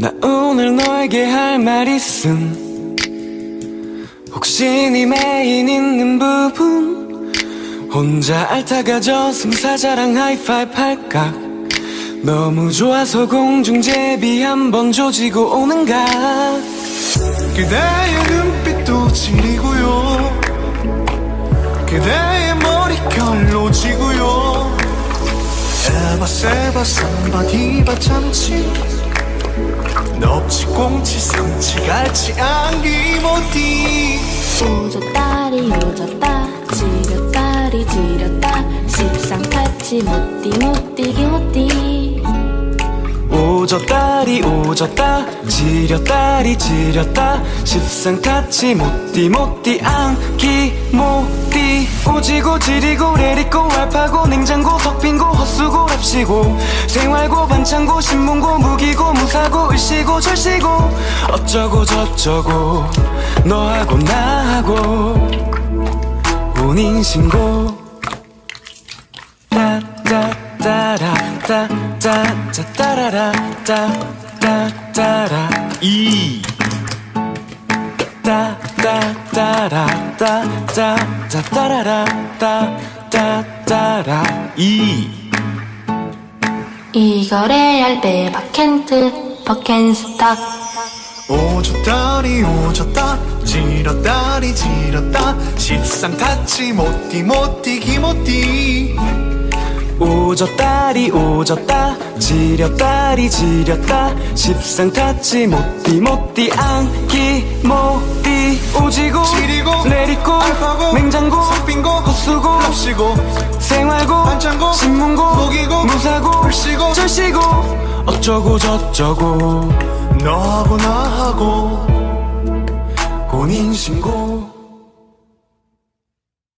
나 오늘 너에게 할 말 있음. 혹시 네 메인 있는 부분 혼자 앓다가 저승사자랑 하이파이브 할까? 너무 좋아서 공중제비 한번 조지고 오는가? 그대의 눈빛도 지리고요, 그대의 머릿결로 지고요. 에바 세바 삼바 디바 참치 넙치 꽁치 삼치 갈치 안기 모띠. 오졌다리 오졌다 지렸다리 지렸다 십상타치 못띠 못띠기 못띠. 오졌다리 오졌다 지렸다리 지렸다 십상타치 못띠 못띠 안기 못띠. 오지고 지리고 레리고 알파고 냉장고 석빙고 헛수고 랍시고 생활고 반창고 신문고 무기고 무사고 을시고 절시고 어쩌고 저쩌고 너하고 나하고 혼인신고 따따따라따따따따라따따따라 이 따따따라따따따라 이 이거래 할때 바켄트 버켄스탁. 오졌다리 오졌다 지렸다리 지렸다 십상타치 모띠 모띠 기모띠. 오졌다리 오졌다 지렸다리 지렸다 십상타치 못띠 못띠 안기 못띠. 오지고 지리고 내리고 알파고 냉장고 석빙고 헛수고 랍시고 생활고 반창고 신문고 무기고 무사고 을시고 절시고 어쩌고 저쩌고 너하고 나하고 혼인신고